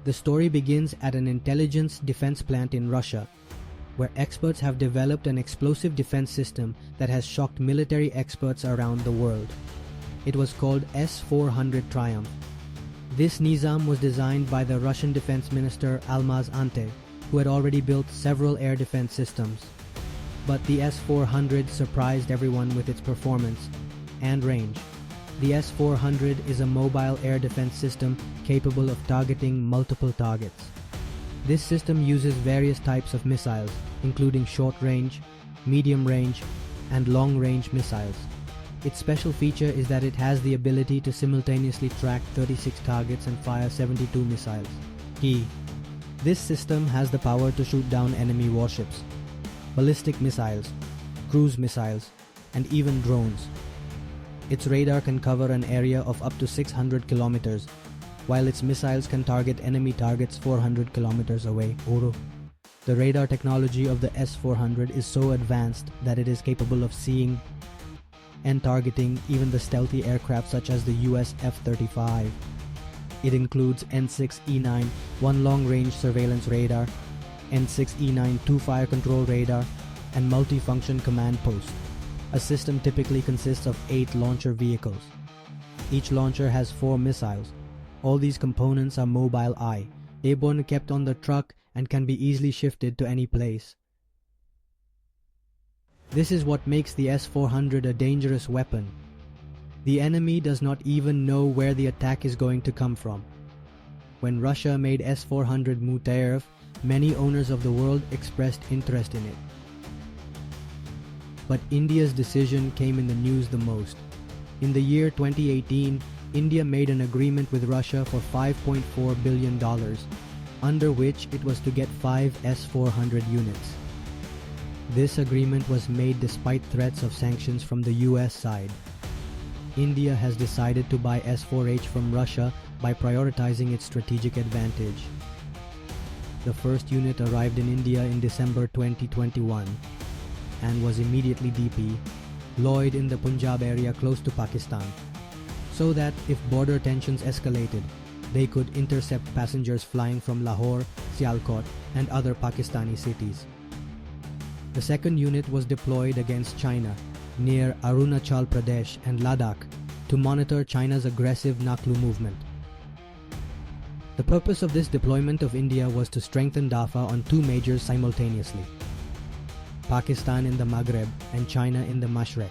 The story begins at an intelligence defense plant in Russia, where experts have developed an explosive defense system that has shocked military experts around the world. It was called S-400 Triumph. This Nizam was designed by the Russian Defense Minister Almaz Ante, who had already built several air defense systems. But the S-400 surprised everyone with its performance and range. The S-400 is a mobile air defense system capable of targeting multiple targets. This system uses various types of missiles, including short-range, medium-range, and long-range missiles. Its special feature is that it has the ability to simultaneously track 36 targets and fire 72 missiles. Key: this system has the power to shoot down enemy warships, ballistic missiles, cruise missiles, and even drones. Its radar can cover an area of up to 600 kilometers, while its missiles can target enemy targets 400 kilometers away. The radar technology of the S-400 is so advanced that it is capable of seeing and targeting even the stealthy aircraft such as the US F-35. It includes N6E9 one long-range surveillance radar, N6E9 two fire control radar, and multi-function command post. A system typically consists of 8 launcher vehicles. Each launcher has 4 missiles. All these components are mobile airborne, kept on the truck, and can be easily shifted to any place. This is what makes the S-400 a dangerous weapon. The enemy does not even know where the attack is going to come from. When Russia made S-400 Mutayev, many owners of the world expressed interest in it. But India's decision came in the news the most. In the year 2018, India made an agreement with Russia for $5.4 billion, under which it was to get 5 S-400 units. This agreement was made despite threats of sanctions from the US side. India has decided to buy S-4H from Russia by prioritizing its strategic advantage. The first unit arrived in India in December 2021 and was immediately deployed in the Punjab area close to Pakistan, so that if border tensions escalated, they could intercept passengers flying from Lahore, Sialkot, and other Pakistani cities. The second unit was deployed against China, near Arunachal Pradesh and Ladakh, to monitor China's aggressive Naklu movement. The purpose of this deployment of India was to strengthen DAFA on 2 majors simultaneously: Pakistan in the Maghreb and China in the Mashreq.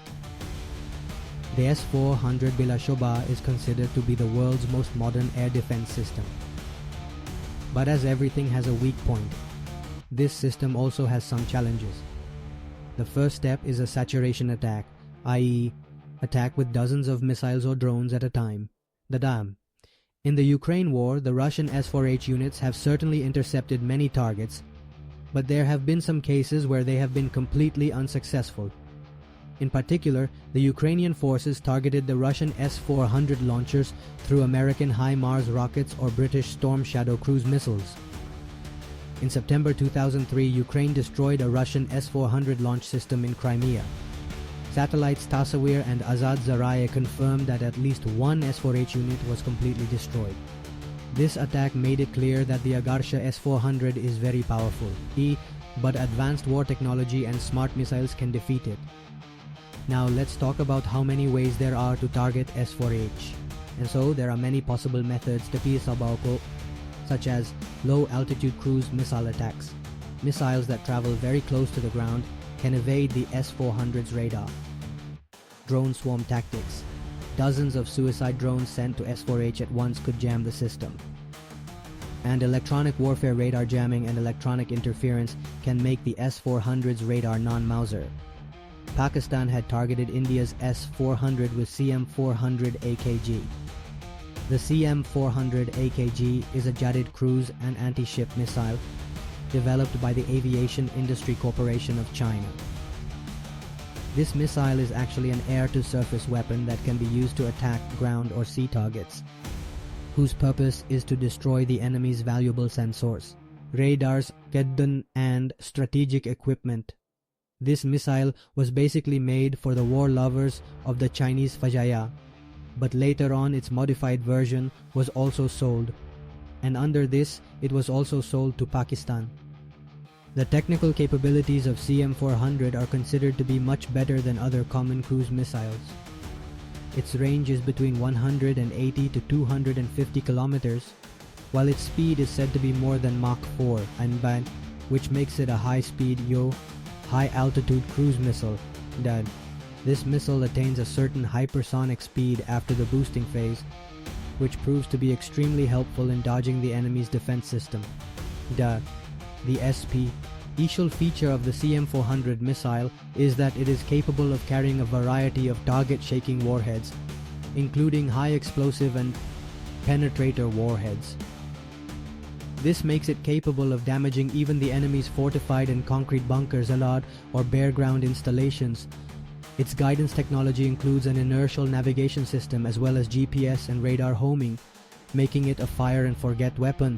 The S-400 Bila Shobha is considered to be the world's most modern air defense system. But as everything has a weak point, this system also has some challenges. The first step is a saturation attack, i.e., attack with dozens of missiles or drones at a time. The DAM. In the Ukraine war, the Russian S-4H units have certainly intercepted many targets, but there have been some cases where they have been completely unsuccessful. In particular, the Ukrainian forces targeted the Russian S-400 launchers through American HIMARS rockets or British Storm Shadow cruise missiles. In September 2003, Ukraine destroyed a Russian S-400 launch system in Crimea. Satellites Tasawir and Azad Zaraya confirmed that at least one S-4H unit was completely destroyed. This attack made it clear that the Agarsha S-400 is very powerful, but advanced war technology and smart missiles can defeat it. Now let's talk about how many ways there are to target S-4H. And so there are many possible methods to Sabauko, such as low-altitude cruise missile attacks. Missiles that travel very close to the ground can evade the S-400's radar. Drone swarm tactics. Dozens of suicide drones sent to S-4H at once could jam the system. And electronic warfare radar jamming and electronic interference can make the S-400's radar non-Mauser. Pakistan had targeted India's S-400 with CM-400AKG. The CM-400AKG is a Jadid cruise and anti-ship missile developed by the Aviation Industry Corporation of China. This missile is actually an air-to-surface weapon that can be used to attack ground or sea targets, whose purpose is to destroy the enemy's valuable sensors, radars, Keddan, and strategic equipment. This missile was basically made for the war lovers of the Chinese Fajaya, but later on its modified version was also sold. and under this, it was also sold to Pakistan. The technical capabilities of CM-400 are considered to be much better than other common cruise missiles. Its range is between 180 to 250 kilometers, while its speed is said to be more than Mach 4, and which makes it a high-speed high-altitude cruise missile. This missile attains a certain hypersonic speed after the boosting phase, which proves to be extremely helpful in dodging the enemy's defense system. The special feature of the CM-400 missile is that it is capable of carrying a variety of target-shaking warheads, including high-explosive and penetrator warheads. This makes it capable of damaging even the enemy's fortified and concrete bunkers or bare-ground installations. Its guidance technology includes an inertial navigation system as well as GPS and radar homing, making it a fire-and-forget weapon.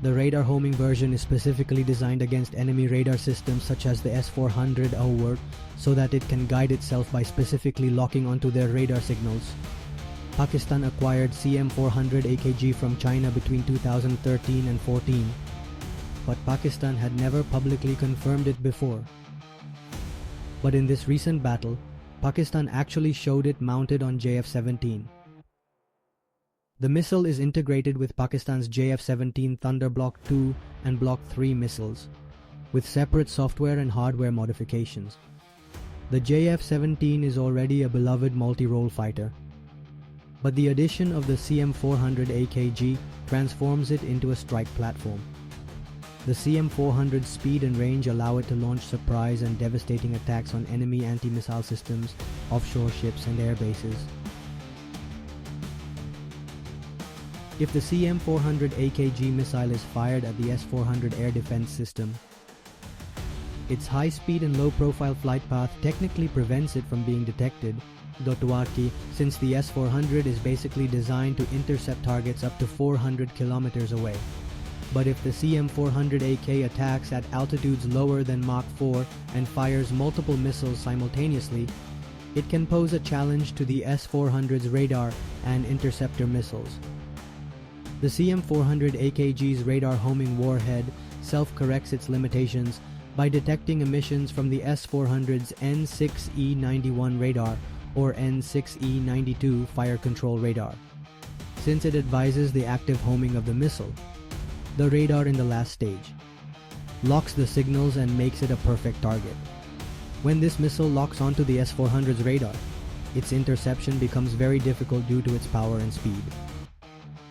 The radar homing version is specifically designed against enemy radar systems such as the S-400 so that it can guide itself by specifically locking onto their radar signals. Pakistan acquired CM-400AKG from China between 2013 and 14, but Pakistan had never publicly confirmed it before. But in this recent battle, Pakistan actually showed it mounted on JF-17. The missile is integrated with Pakistan's JF-17 Thunder Block 2 and Block 3 missiles, with separate software and hardware modifications. The JF-17 is already a beloved multi-role fighter, but the addition of the CM-400AKG transforms it into a strike platform. The CM-400's speed and range allow it to launch surprise and devastating attacks on enemy anti-missile systems, offshore ships, and air bases. If the CM-400AKG missile is fired at the S-400 air defense system, its high speed and low profile flight path technically prevents it from being detected, since the S-400 is basically designed to intercept targets up to 400 kilometers away. But if the CM-400AK attacks at altitudes lower than Mach 4 and fires multiple missiles simultaneously, it can pose a challenge to the S-400's radar and interceptor missiles. The CM-400AKG's radar homing warhead self-corrects its limitations by detecting emissions from the S-400's N6E91 radar or N6E92 fire control radar. Since it advises the active homing of the missile, the radar in the last stage locks the signals and makes it a perfect target. When this missile locks onto the S-400's radar, its interception becomes very difficult due to its power and speed.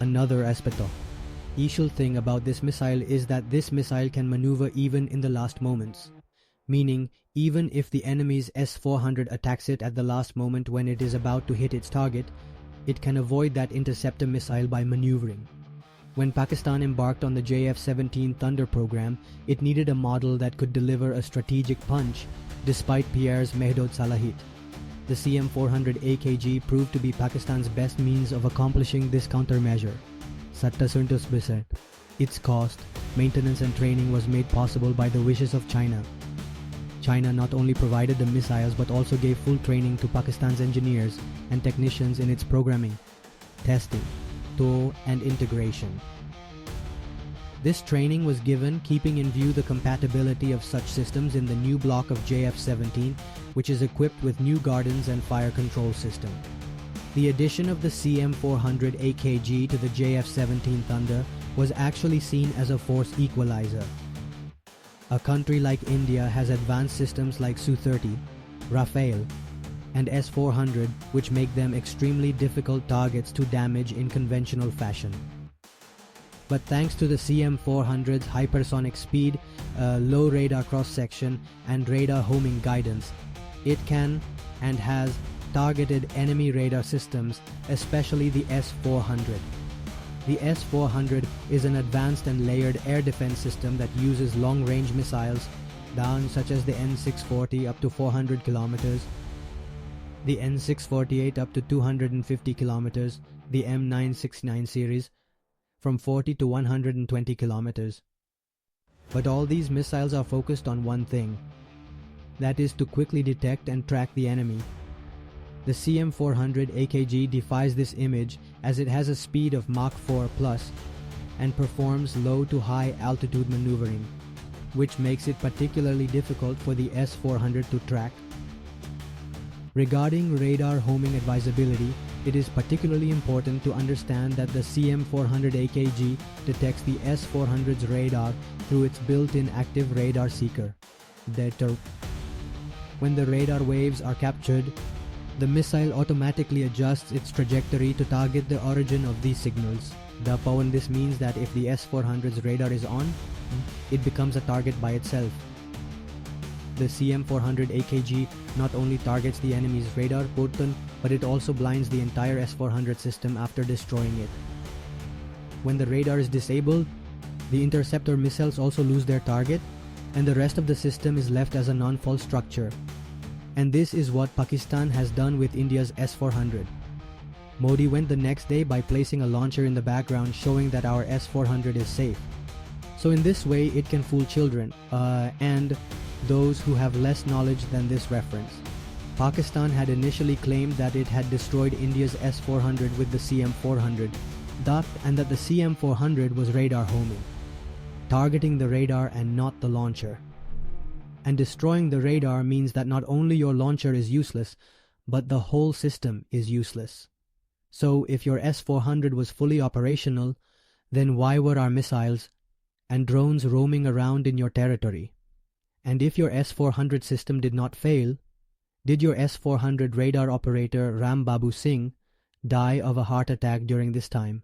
Another special thing about this missile is that this missile can maneuver even in the last moments, meaning even if the enemy's S-400 attacks it at the last moment when it is about to hit its target, it can avoid that interceptor missile by maneuvering. When Pakistan embarked on the JF-17 Thunder program, it needed a model that could deliver a strategic punch despite Pierre's Mehdod Salahit. The CM-400AKG proved to be Pakistan's best means of accomplishing this countermeasure. Its cost, maintenance and training was made possible by the wishes of China. China not only provided the missiles but also gave full training to Pakistan's engineers and technicians in its programming, testing, and integration. This training was given keeping in view the compatibility of such systems in the new block of JF-17, which is equipped with new gardens and fire control system. The addition of the CM-400AKG to the JF-17 Thunder was actually seen as a force equalizer. A country like India has advanced systems like Su-30, Rafale, and S-400, which make them extremely difficult targets to damage in conventional fashion. But thanks to the CM-400's hypersonic speed, low radar cross-section, and radar homing guidance, it can and has targeted enemy radar systems, especially the S-400. The S-400 is an advanced and layered air defense system that uses long-range missiles, such as the N640 up to 400 kilometers, the N648 up to 250 kilometers, the M969 series from 40 to 120 kilometers. But all these missiles are focused on one thing, that is to quickly detect and track the enemy. The CM-400AKG defies this image as it has a speed of Mach 4 plus and performs low to high altitude maneuvering, which makes it particularly difficult for the S-400 to track. Regarding radar homing advisability, it is particularly important to understand that the CM-400AKG detects the S-400's radar through its built-in active radar seeker. When the radar waves are captured, the missile automatically adjusts its trajectory to target the origin of these signals. This means that if the S-400's radar is on, it becomes a target by itself. The CM-400AKG not only targets the enemy's radar button, but it also blinds the entire S-400 system after destroying it. When the radar is disabled, the interceptor missiles also lose their target, and the rest of the system is left as a non-fault structure. And this is what Pakistan has done with India's S-400. Modi went the next day by placing a launcher in the background showing that our S-400 is safe. So in this way it can fool children, and those who have less knowledge than this reference. Pakistan had initially claimed that it had destroyed India's S-400 with the CM-400, and that the CM-400 was radar homing, targeting the radar and not the launcher. And destroying the radar means that not only your launcher is useless, but the whole system is useless. So if your S-400 was fully operational, then why were our missiles and drones roaming around in your territory? And if your S-400 system did not fail, did your S-400 radar operator Ram Babu Singh die of a heart attack during this time?